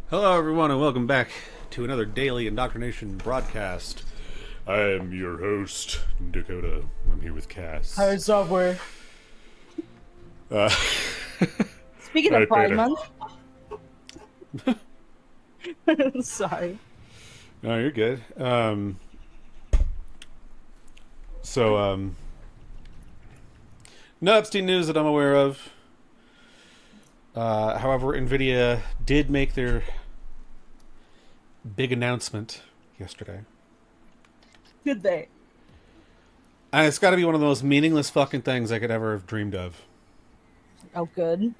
Hello, everyone, and welcome back to another daily indoctrination broadcast. I am your host, Dakota. I'm here with Cass. Hi, software. Uh, Speaking Hi, of Pride Peter. Month. Sorry. No, you're good. So, no Epstein news that I'm aware of. However, NVIDIA did make their big announcement yesterday. Good day. And it's got to be one of the most meaningless fucking things I could ever have dreamed of. Oh, good.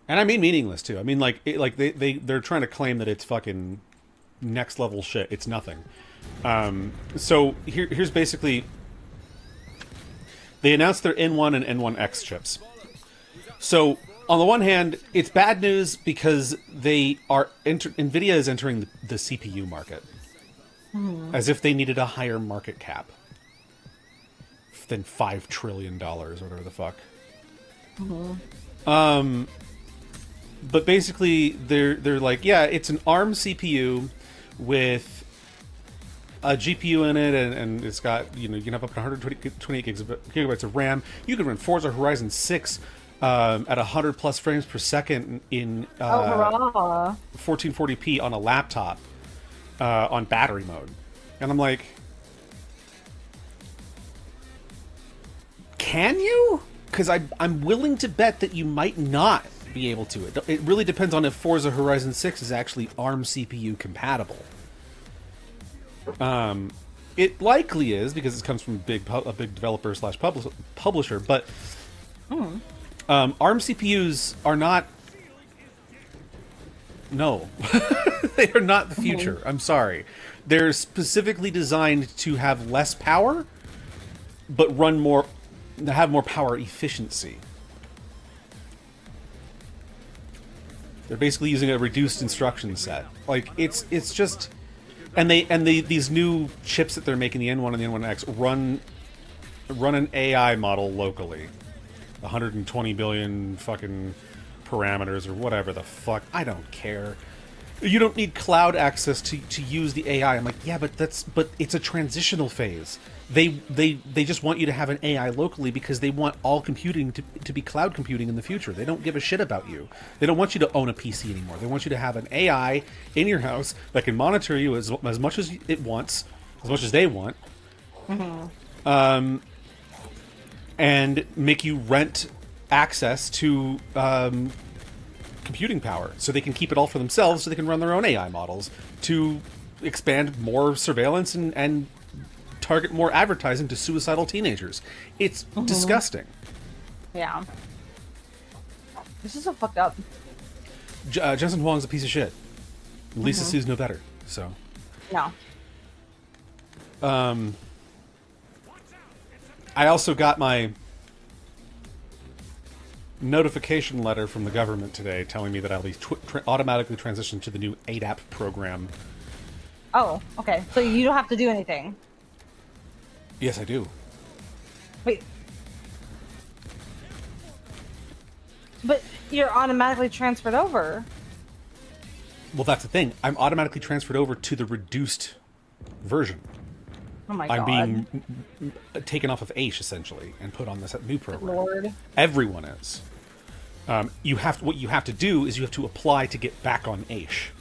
And I mean meaningless too. I mean they're trying to claim that it's fucking next level shit. It's nothing. So here's basically they announced their N1 and N1X chips. So on the one hand, it's bad news because NVIDIA is entering the CPU market as if they needed a higher market cap than $5 trillion or whatever the fuck. But basically, they're like, yeah, it's an ARM CPU with a GPU in it, and it's got, you can have up to 128 gigabytes of RAM. You can run Forza Horizon 6 at 100 plus frames per second in Hurrah. 1440p on a laptop on battery mode. And I'm like, can you? Because I'm willing to bet that you might not be able to. It really depends on if Forza Horizon 6 is actually ARM CPU compatible. It likely is because it comes from a big developer slash publisher, but ARM CPUs are not. No, they are not the future. I'm sorry. They're specifically designed to have less power, but have more power efficiency. They're basically using a reduced instruction set. Like it's just, these new chips that they're making, the N1 and the N1X, run an AI model locally, 120 billion fucking parameters or whatever the fuck. I don't care. You don't need cloud access to use the AI. I'm like, yeah, but it's a transitional phase. They just want you to have an AI locally because they want all computing to be cloud computing in the future. They don't give a shit about you. They don't want you to own a PC anymore. They want you to have an AI in your house that can monitor you as much as it wants, as much as they want, and make you rent access to computing power so they can keep it all for themselves, so they can run their own AI models to expand more surveillance and target more advertising to suicidal teenagers. It's disgusting. Yeah. This is so fucked up. Jensen Huang's a piece of shit. Lisa Sue's no better. So. No. I also got my notification letter from the government today telling me that I'll be automatically transitioned to the new ADAP program. Oh, okay. So you don't have to do anything. Yes, I do. Wait. But you're automatically transferred over. Well, that's the thing. I'm automatically transferred over to the reduced version. Oh my I'm god. being taken off of AISH, essentially, and put on this new program. Lord. Everyone is. What you have to do is you have to apply to get back on AISH.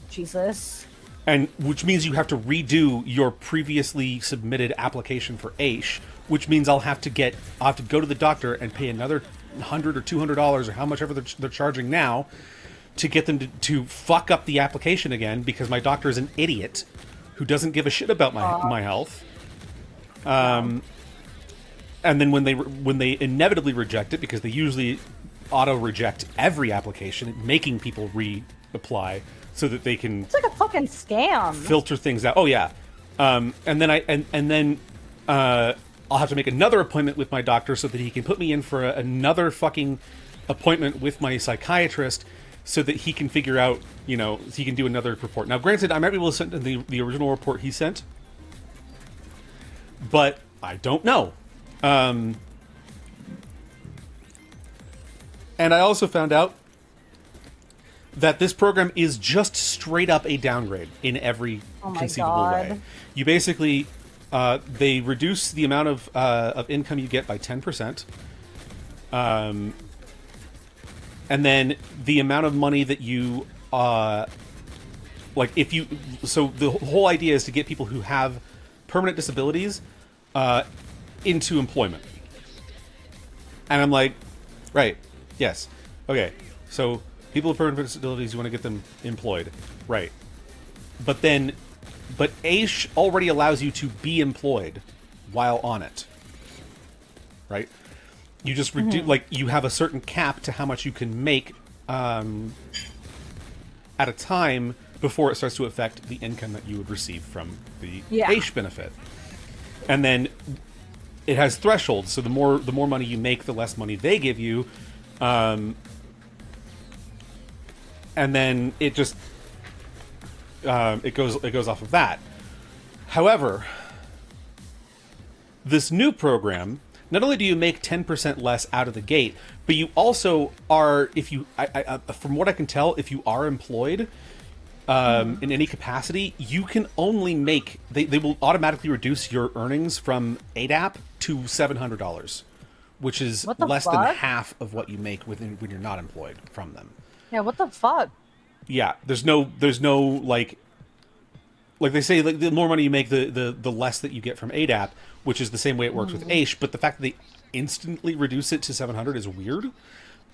Jesus. And which means you have to redo your previously submitted application for AISH, which means I'll have to go to the doctor and pay another $100 or $200 or how much ever they're charging now to get them to fuck up the application again because my doctor is an idiot who doesn't give a shit about my health. And then when they inevitably reject it, because they usually auto reject every application, making people reapply so that they can It's like a fucking scam. filter things out. Oh yeah, and then I'll have to make another appointment with my doctor so that he can put me in for another fucking appointment with my psychiatrist so that he can figure out, he can do another report. Now, granted, I might be able to send the original report he sent, but I don't know. And I also found out that this program is just straight up a downgrade in every conceivable way. You basically, they reduce the amount of income you get by 10%. And then the amount of money that you, like if you, so the whole idea is to get people who have permanent disabilities into employment. And I'm like, right, yes, okay, so people with permanent disabilities, you want to get them employed, right? But AISH already allows you to be employed while on it, right? You just reduce, like, you have a certain cap to how much you can make at a time before it starts to affect the income that you would receive from the AISH benefit. And then it has thresholds, so the more money you make, the less money they give you. And then it just it goes off of that. However, this new program, not only do you make 10% less out of the gate, but you also are, if you, from what I can tell, if you are employed in any capacity, you can only make, they will automatically reduce your earnings from ADAP to $700, which is less than half of what you make when you're not employed from them. Yeah, what the fuck? Yeah, there's no like they say, like, the more money you make, the less that you get from ADAP, which is the same way it works with AISH, but the fact that they instantly reduce it to 700 is weird.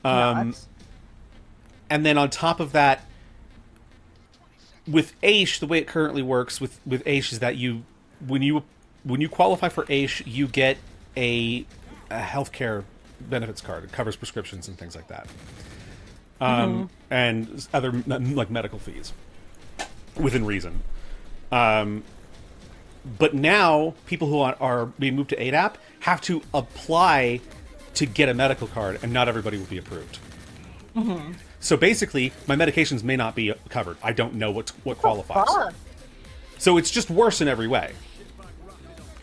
And then on top of that, with AISH, the way it currently works with AISH is that when you qualify for AISH, you get a healthcare benefits card. It covers prescriptions and things like that. And other, like, medical fees within reason. But now people who are being moved to ADAP have to apply to get a medical card, and not everybody will be approved. So basically, my medications may not be covered. I don't know what qualifies. So it's just worse in every way.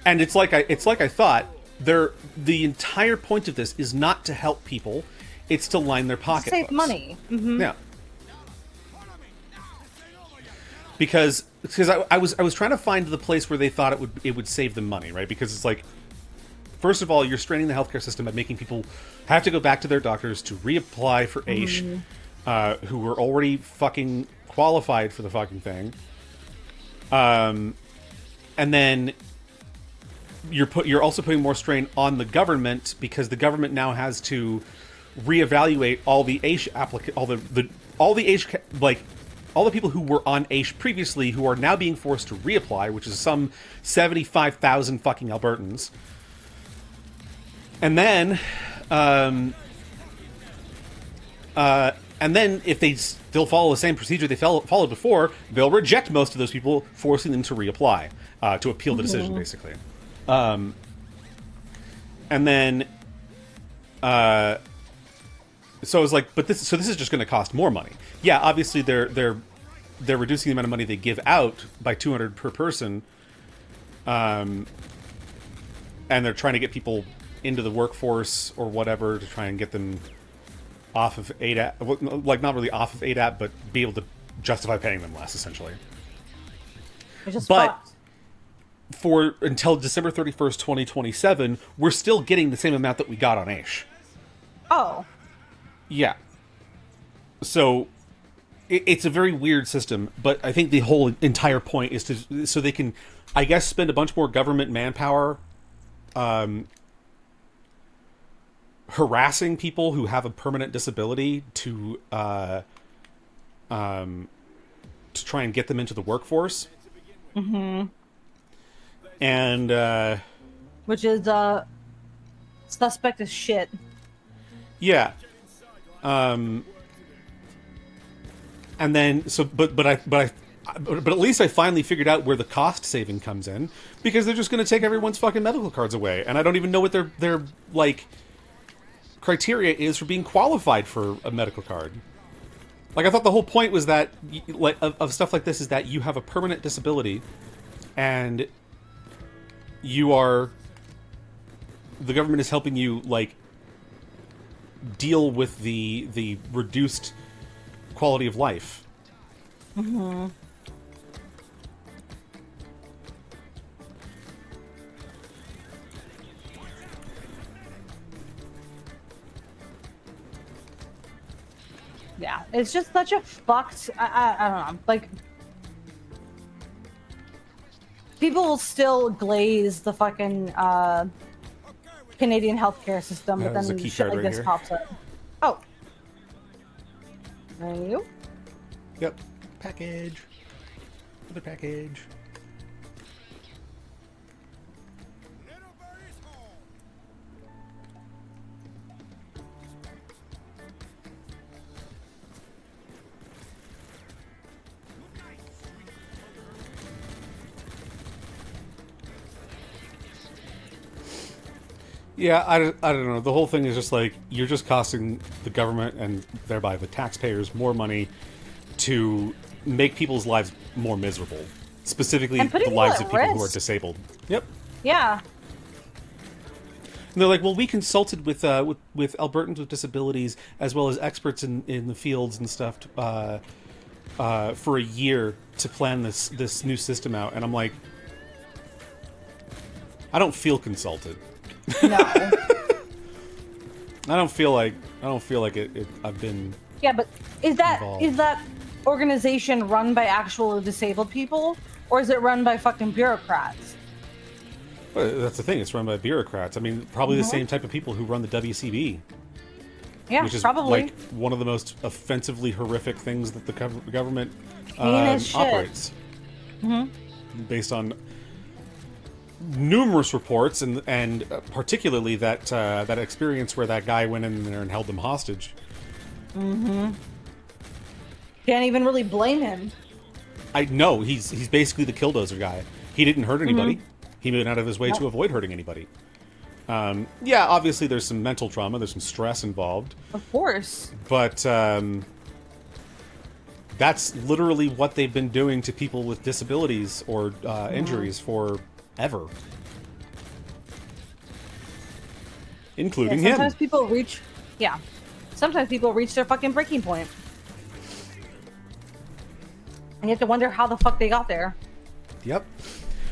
And it's like I thought. The entire point of this is not to help people. It's to line their pocketbooks. Save money. Yeah. Because I was trying to find the place where they thought it would save them money, right? Because it's like, first of all, you're straining the healthcare system by making people have to go back to their doctors to reapply for AISH, who were already fucking qualified for the fucking thing. And then you're also putting more strain on the government, because the government now has to reevaluate all the AISH all the AISH, like, all the people who were on AISH previously, who are now being forced to reapply, which is some 75,000 fucking Albertans. And then, if they still follow the same procedure they followed before, they'll reject most of those people, forcing them to reapply, to appeal the decision, basically. And then, so I was like, this is just going to cost more money. Yeah, obviously they're reducing the amount of money they give out by $200 per person, and they're trying to get people into the workforce or whatever to try and get them off of ADAP, like, not really off of ADAP, but be able to justify paying them less, essentially. But for until December 31st, 2027, we're still getting the same amount that we got on AISH. Oh. Yeah. So it's a very weird system, but I think the whole entire point is so they can, I guess, spend a bunch more government manpower harassing people who have a permanent disability to try and get them into the workforce. And which is suspect as shit. Yeah. And then but at least I finally figured out where the cost saving comes in, because they're just going to take everyone's fucking medical cards away, and I don't even know what their like criteria is for being qualified for a medical card. Like, I thought the whole point was that, like, of stuff like this, is that you have a permanent disability, and the government is helping you, like, deal with the reduced quality of life. Mm-hmm. Yeah, it's just such a fucked. I don't know. Like, people will still glaze the fucking Canadian healthcare system, but There's a then key shit card like right this here. pops up. Oh, thank you. Yep. Package. Another package. Yeah, I don't know. The whole thing is just like, you're just costing the government and thereby the taxpayers more money to make people's lives more miserable. Specifically, And the putting lives people of at people who are risk. disabled. Yep. Yeah. And they're like, well, we consulted with Albertans with disabilities as well as experts in the fields and stuff for a year to plan this new system out. And I'm like, I don't feel consulted. No. I don't feel like I've been. Yeah, but is Involved. that organization run by actual disabled people, or is it run by fucking bureaucrats? Well, that's the thing. It's run by bureaucrats. I mean, probably the same type of people who run the WCB, Yeah, which is probably. like one of the most offensively horrific things that the government Heinous shit. operates. Based on numerous reports, and particularly that experience where that guy went in there and held them hostage. Can't even really blame him. I know he's basically the killdozer guy. He didn't hurt anybody. He went out of his way to avoid hurting anybody. Yeah, obviously there's some mental trauma, there's some stress involved, Of course. but that's literally what they've been doing to people with disabilities or injuries for ever, including him. Sometimes people reach. Yeah. Sometimes people reach their fucking breaking point. And you have to wonder how the fuck they got there. Yep.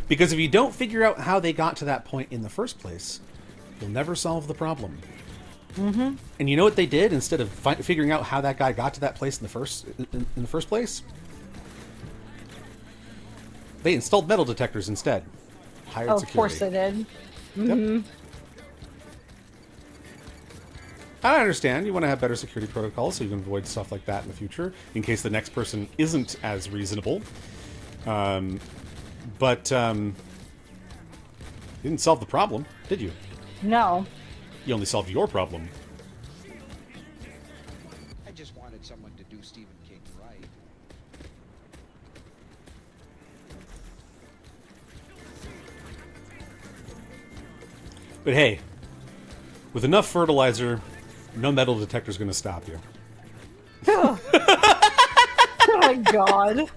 Because if you don't figure out how they got to that point in the first place, you'll never solve the problem. And you know what they did instead of figuring out how that guy got to that place in the first place? They installed metal detectors instead. Hired Oh, of security. course they did. Yep. I understand you want to have better security protocols so you can avoid stuff like that in the future in case the next person isn't as reasonable. But you didn't solve the problem, did you? No. You only solved your problem. I just wanted someone to do Stephen King right. But hey, with enough fertilizer, no metal detector's going to stop you. Oh my god.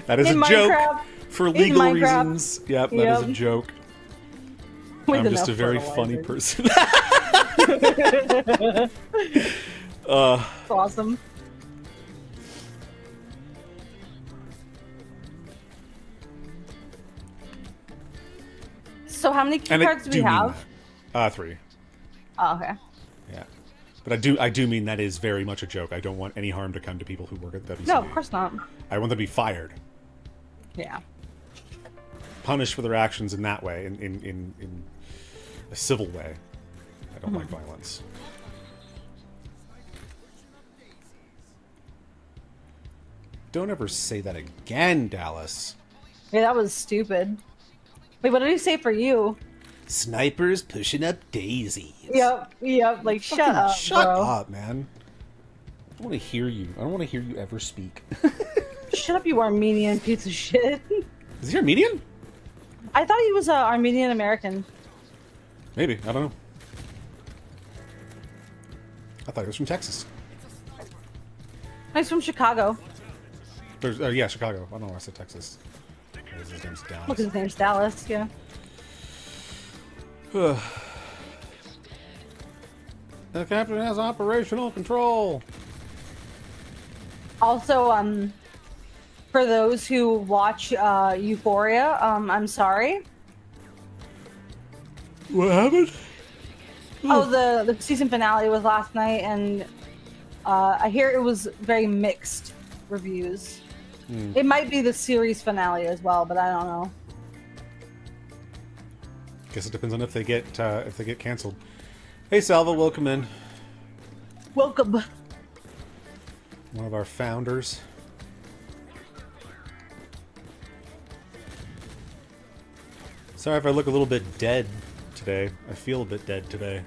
That is In a joke Minecraft. for In legal Minecraft. reasons. Yep, that is a Yep. joke. With I'm just enough a very fertilizer. funny person. It's awesome. So how many key And I cards do we mean have? that. 3. Oh, okay. Yeah. But I do mean that is very much a joke. I don't want any harm to come to people who work at WCB. No, of course not. I want them to be fired. Yeah. Punished for their actions in that way, in a civil way. I don't like violence. Don't ever say that again, Dallas. Yeah, that was stupid. Wait, what did he say for you? Snipers pushing up daisies. Yep. Like, shut Fucking up, shut bro. up, man. I don't want to hear you. I don't want to hear you ever speak. Shut up, you Armenian piece of shit. Is he Armenian? I thought he was Armenian American. Maybe. I don't know. I thought he was from Texas. He's from Chicago. There's, yeah, Chicago. I don't know why I said Texas. His name's Dallas. Look, his name's Dallas, yeah. The captain has operational control. Also, for those who watch Euphoria, I'm sorry. What happened? Oh, the season finale was last night, and I hear it was very mixed reviews. It might be the series finale as well, but I don't know. Guess it depends on if they get canceled. Hey, Salva, welcome in. Welcome. One of our founders. Sorry if I look a little bit dead today. I feel a bit dead today.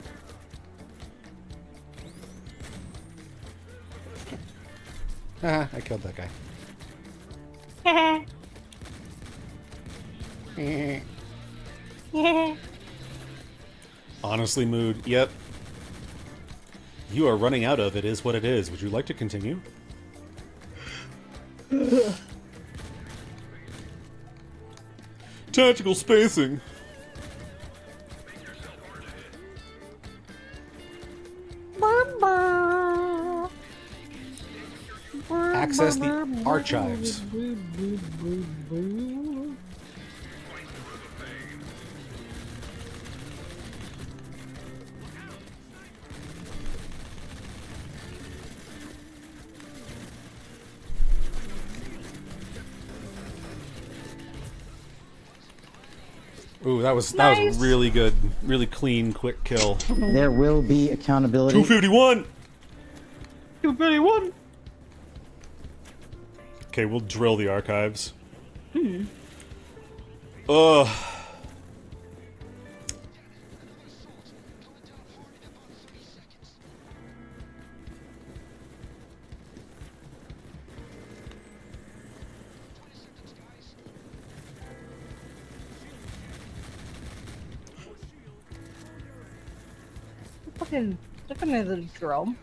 Haha, I killed that guy. Honestly, Mood, yep. You are running out of it is what it is. Would you like to continue? Tactical spacing. Access the archives. Ooh, that was really good, really clean, quick kill. There will be accountability. 251. 251. Okay, we'll drill the archives. Ugh. Fucking looking at the drill.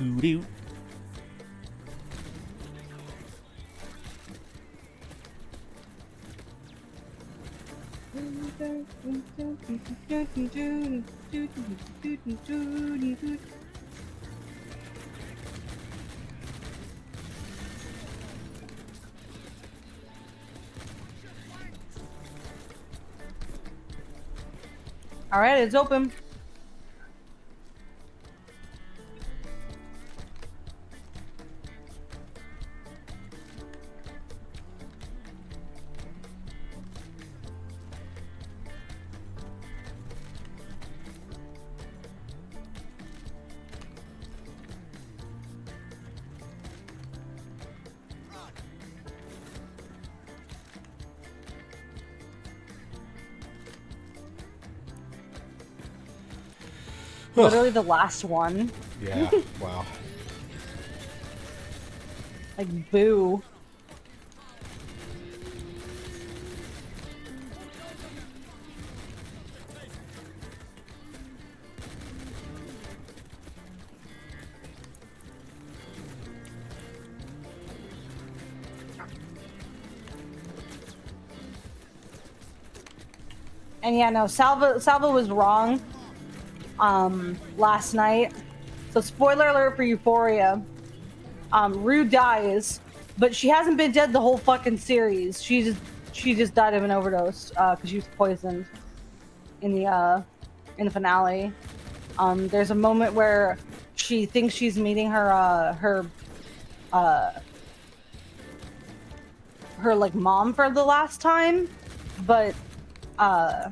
Boo-doo. All right, it's open. Literally the last one. Yeah, wow. Like, boo. And yeah, no, Salva was wrong. Last night. So spoiler alert for Euphoria. Rue dies, but she hasn't been dead the whole fucking series. She just died of an overdose because she was poisoned in the finale. There's a moment where she thinks she's meeting her like mom for the last time, but so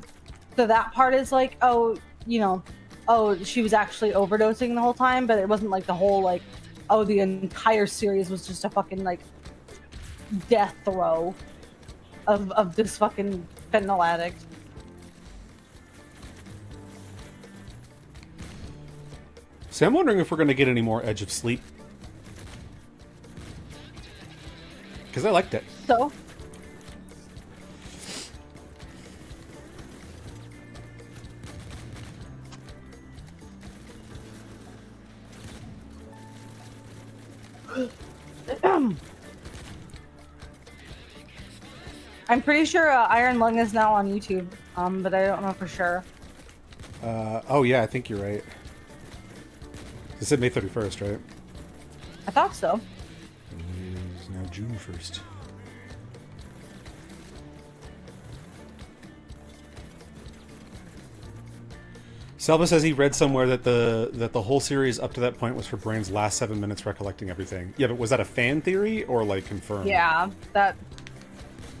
that part is like, oh, you know, oh, she was actually overdosing the whole time, but it wasn't like the whole, like, oh, the entire series was just a fucking, like, death throw of this fucking fentanyl addict. So I'm wondering if we're going to get any more Edge of Sleep. Because I liked it. So? I'm pretty sure Iron Lung is now on YouTube, but I don't know for sure. Oh yeah, I think you're right. It said May 31st, right? I thought so. It is now June 1st. Selva says he read somewhere that the whole series up to that point was for Brain's last 7 minutes recollecting everything. Yeah, but was that a fan theory or like confirmed? Yeah, that.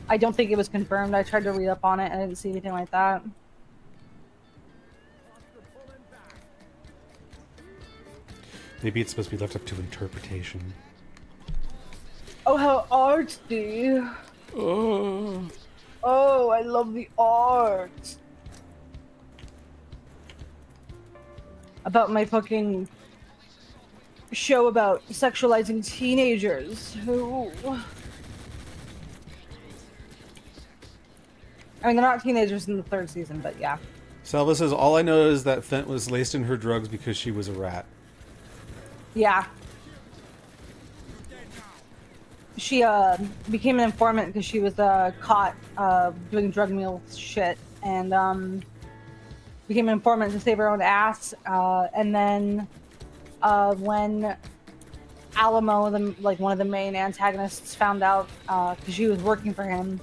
I don't think it was confirmed. I tried to read up on it and I didn't see anything like that. Maybe it's supposed to be left up to interpretation. Oh, how artsy! Oh. Oh, I love the art. About my fucking show about sexualizing teenagers. Ooh. I mean, they're not teenagers in the 3rd season, but yeah. Selva says, all I know is that Fent was laced in her drugs because she was a rat. Yeah. She became an informant because she was caught doing drug mule shit, and became an informant to save her own ass. And then when Alamo, one of the main antagonists, found out because she was working for him,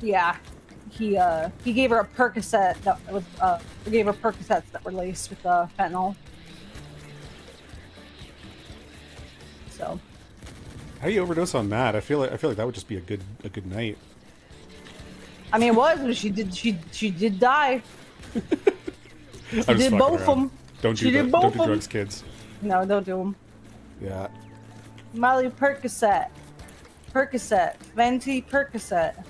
yeah, he gave her a Percocet that was gave her Percocets that were laced with fentanyl. So. How do you overdose on that? I feel like that would just be a good night. I mean, it was, but she did die. She I'm just did fucking both of around. them. Don't She do did both don't do of 'em. drugs, kids. No, don't do them. Yeah. Molly Percocet. Percocet. Venti Percocet.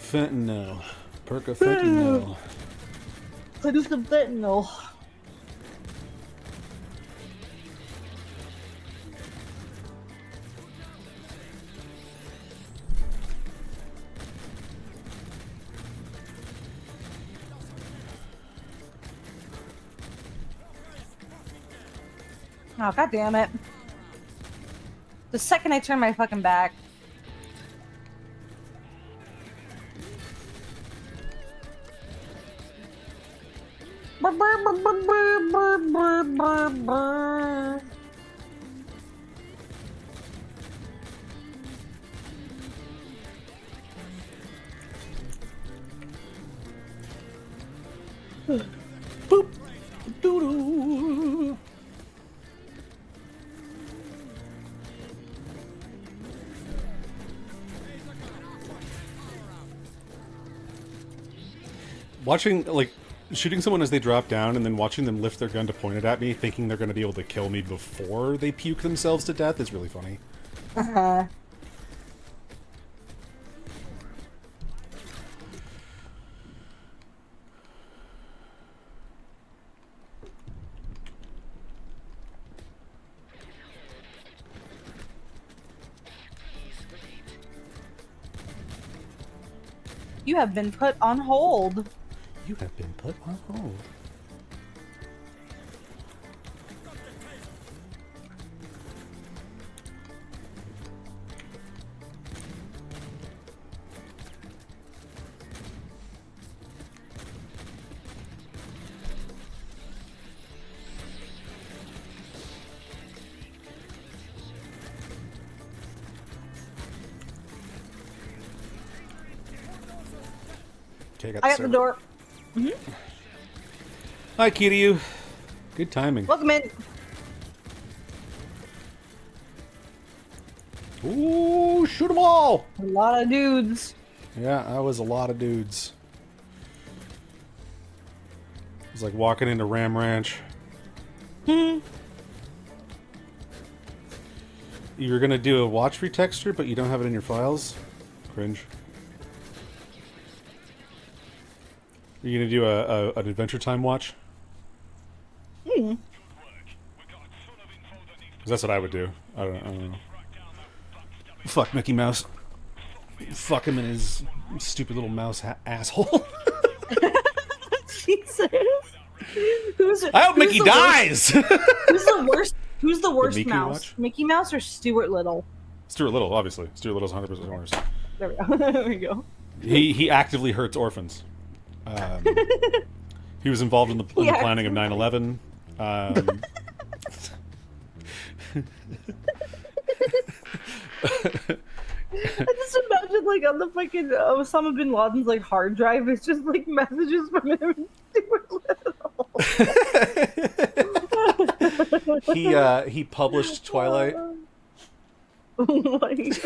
Fentanyl. Percofentanyl. I do some fentanyl. Oh, god damn it. The second I turn my fucking back. Boop. Doo-doo. Watching, like, shooting someone as they drop down and then watching them lift their gun to point it at me, thinking they're going to be able to kill me before they puke themselves to death is really funny. Uh-huh. You have been put on hold. You have been put on hold. Okay, I got the door. Hi, Kiryu. Good timing. Welcome in. Ooh, shoot them all! A lot of dudes. Yeah, that was a lot of dudes. It was like walking into Ram Ranch. You were gonna do a watch retexture, but you don't have it in your files? Cringe. Are you gonna do an Adventure Time watch? Because that's what I would do. I don't know. Fuck Mickey Mouse. Fuck him in his stupid little mouse asshole. Jesus. Who's, I hope who's Mickey the dies. Worst, who's the worst? Who's the worst Mickey mouse? watch? Mickey Mouse or Stuart Little? Stuart Little, obviously. Stuart Little's 100% worse. There we go. There we go. He actively hurts orphans. He was involved in the planning of 9/11. I just imagine like on the fucking Osama bin Laden's like hard drive, it's just like messages from him and Stuart Little. He published Twilight. Like,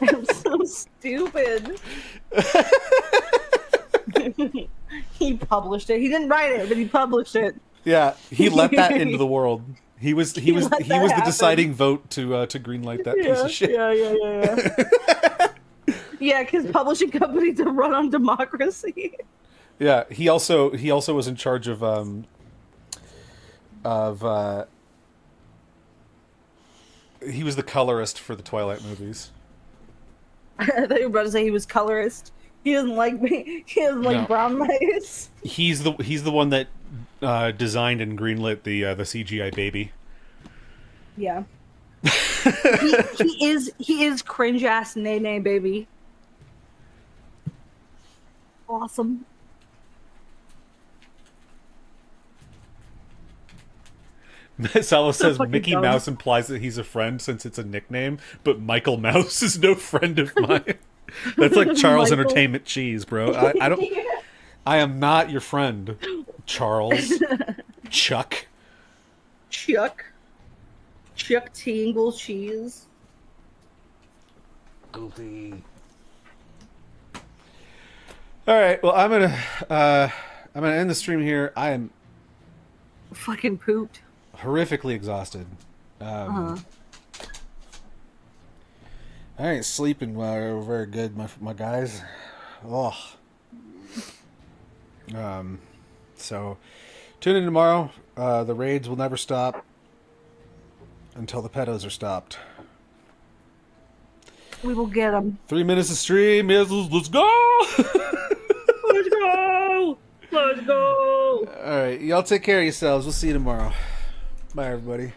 I'm so stupid. He published it. He didn't write it, but he published it. Yeah, he let that into the world. He was the happen. deciding vote to greenlight that piece of shit. Yeah. Yeah, because publishing companies are run on democracy. Yeah, he also was in charge of he was the colorist for the Twilight movies. I thought you were about to say he was colorist. He doesn't like me. He doesn't like brown mice. He's the one that designed and greenlit the CGI baby. Yeah. he is cringe ass nay baby. Awesome. Salo says fucking Mickey dumb. Mouse implies that he's a friend since it's a nickname, but Michael Mouse is no friend of mine. That's like Charles Michael. Entertainment Cheese, bro. I don't. I am not your friend, Charles. Chuck. Chuck Tingle cheese. Goofy. All right. Well, I'm gonna end the stream here. I am Fucking pooped. horrifically exhausted. I ain't sleeping very good, my guys. Oh. So tune in tomorrow. The raids will never stop until the pedos are stopped. We will get them. 3 minutes of stream. Yes, let's go. Let's go. Let's go. All right, y'all take care of yourselves. We'll see you tomorrow. Bye, everybody.